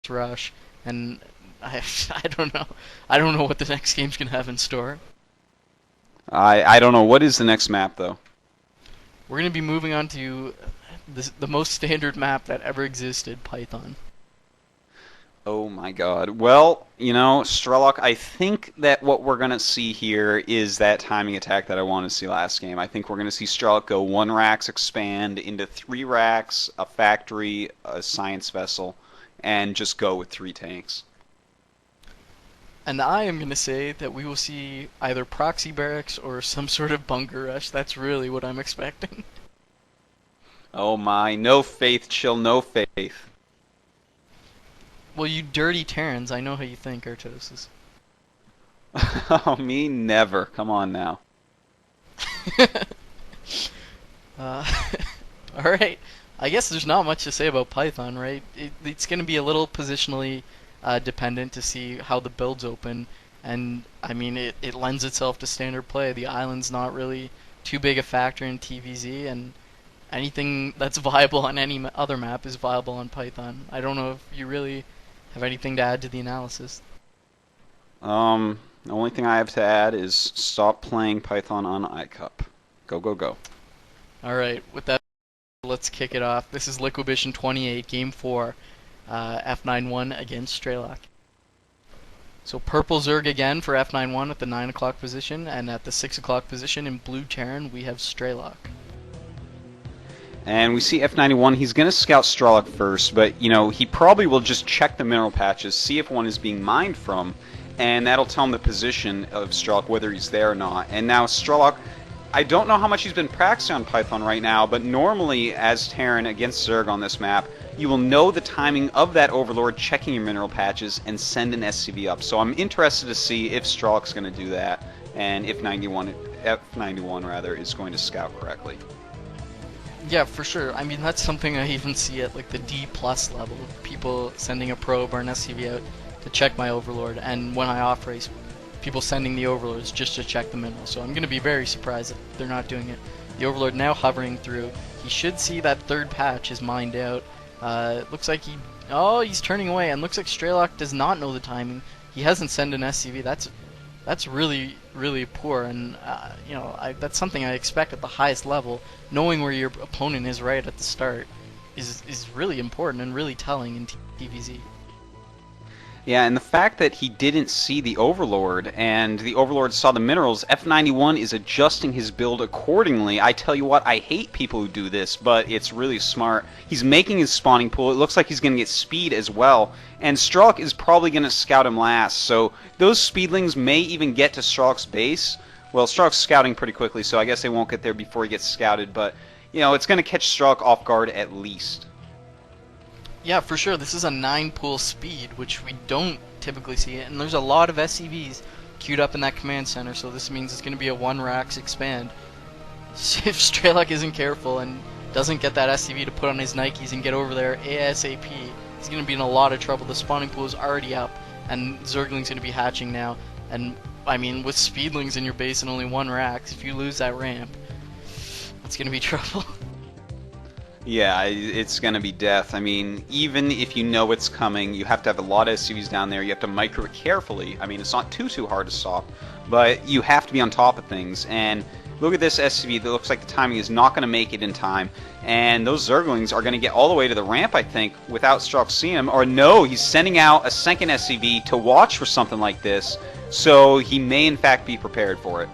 rush, and I I don't know. I don't know what the next game's gonna have in store. I don't know. What is the next map, though? We're gonna be moving on to the most standard map that ever existed, Python. Oh my God. Well, Strelok, I think that what we're going to see here is that timing attack that I wanted to see last game. I think we're going to see Strelok go 1 racks expand into 3 racks, a factory, a science vessel, and just go with 3 tanks. And I am gonna say that we will see either proxy barracks or some sort of bunker rush. That's really what I'm expecting. Oh my, no faith, chill, no faith. Well, you dirty Terrans, I know how you think, Artosis. Oh, me never. Come on now. uh, Alright, I guess there's not much to say about Python, right? It's going to be a little positionally dependent to see how the builds open, and I mean, it lends itself to standard play. The island's not really too big a factor in TVZ, and anything that's viable on any other map is viable on Python. I don't know if you really have anything to add to the analysis. The only thing I have to add is stop playing Python on iCup. Go, go, go. Alright, with that, let's kick it off. This is Liquibition 28, Game 4, F91 against Strelok. So purple Zerg again for F91 at the 9 o'clock position, and at the 6 o'clock position in blue Terran we have Strelok. And we see F91, he's going to scout Strelok first, but, he probably will just check the mineral patches, see if one is being mined from, and that'll tell him the position of Strelok, whether he's there or not. And now Strelok, I don't know how much he's been practicing on Python right now, but normally as Terran against Zerg on this map, you will know the timing of that Overlord checking your mineral patches and send an SCV up. So I'm interested to see if Strelok's going to do that, and if F91 rather is going to scout correctly. Yeah, for sure. I mean, that's something I even see at like the D plus level. People sending a probe or an SCV out to check my Overlord, and when I off race, people sending the Overlords just to check the mineral. So I'm going to be very surprised that they're not doing it. The Overlord now hovering through. He should see that third patch is mined out. Looks like he's turning away, and looks like Strelok does not know the timing. He hasn't sent an SCV. That's really, really poor, and that's something I expect at the highest level. Knowing where your opponent is right at the start is really important and really telling in TVZ. Yeah, and the fact that he didn't see the Overlord and the Overlord saw the minerals, F91 is adjusting his build accordingly. I tell you what, I hate people who do this, but it's really smart. He's making his spawning pool. It looks like he's going to get speed as well. And Strelok is probably going to scout him last, so those speedlings may even get to Strelok's base. Well, Strelok's scouting pretty quickly, so I guess they won't get there before he gets scouted, but, it's going to catch Strelok off guard at least. Yeah, for sure. This is a 9 pool speed, which we don't typically see, and there's a lot of SCVs queued up in that command center, so this means it's going to be a 1-racks expand. If Strelok isn't careful and doesn't get that SCV to put on his Nikes and get over there ASAP, he's going to be in a lot of trouble. The spawning pool is already up, and Zergling's going to be hatching now, and I mean, with speedlings in your base and only 1 racks, if you lose that ramp, that's going to be trouble. Yeah, it's going to be death. I mean, even if you know it's coming, you have to have a lot of SCVs down there. You have to micro it carefully. I mean, it's not too hard to stop, but you have to be on top of things. And look at this SCV. That looks like the timing is not going to make it in time. And those Zerglings are going to get all the way to the ramp, I think, without Strelok seeing him. Or no, he's sending out a second SCV to watch for something like this. So he may, in fact, be prepared for it.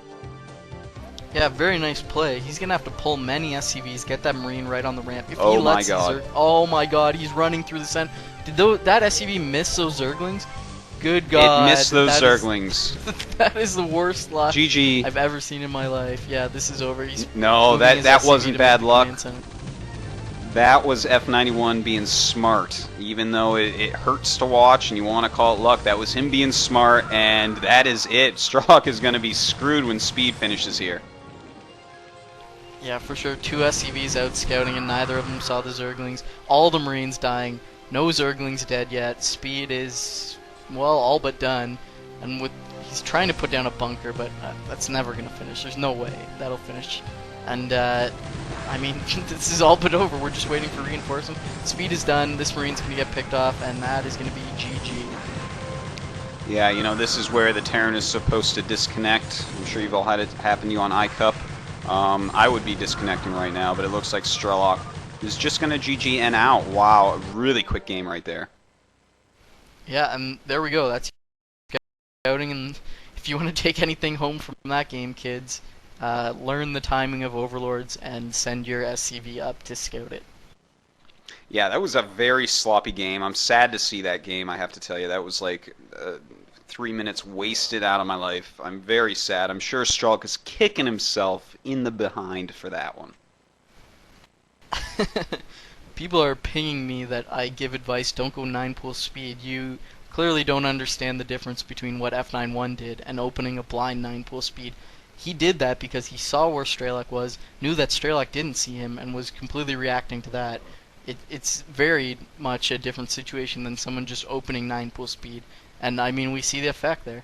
Yeah, very nice play. He's gonna have to pull many SCVs, get that Marine right on the ramp. If he Oh my lets God! Oh my God, he's running through the center. Did that SCV miss those Zerglings? Good God! It missed those Zerglings. That is the worst luck GG. I've ever seen in my life. Yeah, this is over. No, that wasn't bad luck. That was F91 being smart. Even though it hurts to watch and you want to call it luck, that was him being smart, and that is it. Strelok is going to be screwed when speed finishes here. Yeah, for sure. 2 SCVs out scouting, and neither of them saw the Zerglings. All the Marines dying. No Zerglings dead yet. Speed is, well, all but done. And he's trying to put down a bunker, but that's never going to finish. There's no way that'll finish. And I mean, this is all but over. We're just waiting for reinforcement. Speed is done. This Marine's going to get picked off, and that is going to be GG. Yeah, you know, this is where the Terran is supposed to disconnect. I'm sure you've all had it happen to you on iCup. I would be disconnecting right now, but it looks like Strelok is just going to GG and out. Wow, a really quick game right there. Yeah, and there we go. That's scouting, and if you want to take anything home from that game, kids, learn the timing of overlords and send your SCV up to scout it. Yeah, that was a very sloppy game. I'm sad to see that game, I have to tell you. That was like 3 minutes wasted out of my life. I'm very sad. I'm sure Strelok is kicking himself in the behind for that one. People are pinging me that I give advice, don't go 9 pool speed. You clearly don't understand the difference between what F91 did and opening a blind 9 pool speed. He did that because he saw where Strelok was, knew that Strelok didn't see him, and was completely reacting to that. It's very much a different situation than someone just opening 9 pool speed. And I mean, we see the effect there.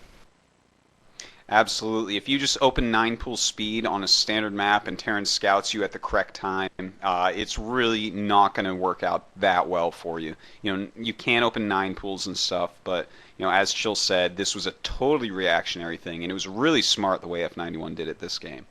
Absolutely. If you just open 9 pool speed on a standard map and Terran scouts you at the correct time, it's really not going to work out that well for you. You know, you can open 9 pools and stuff, but you know, as Chill said, this was a totally reactionary thing, and it was really smart the way F91 did it this game.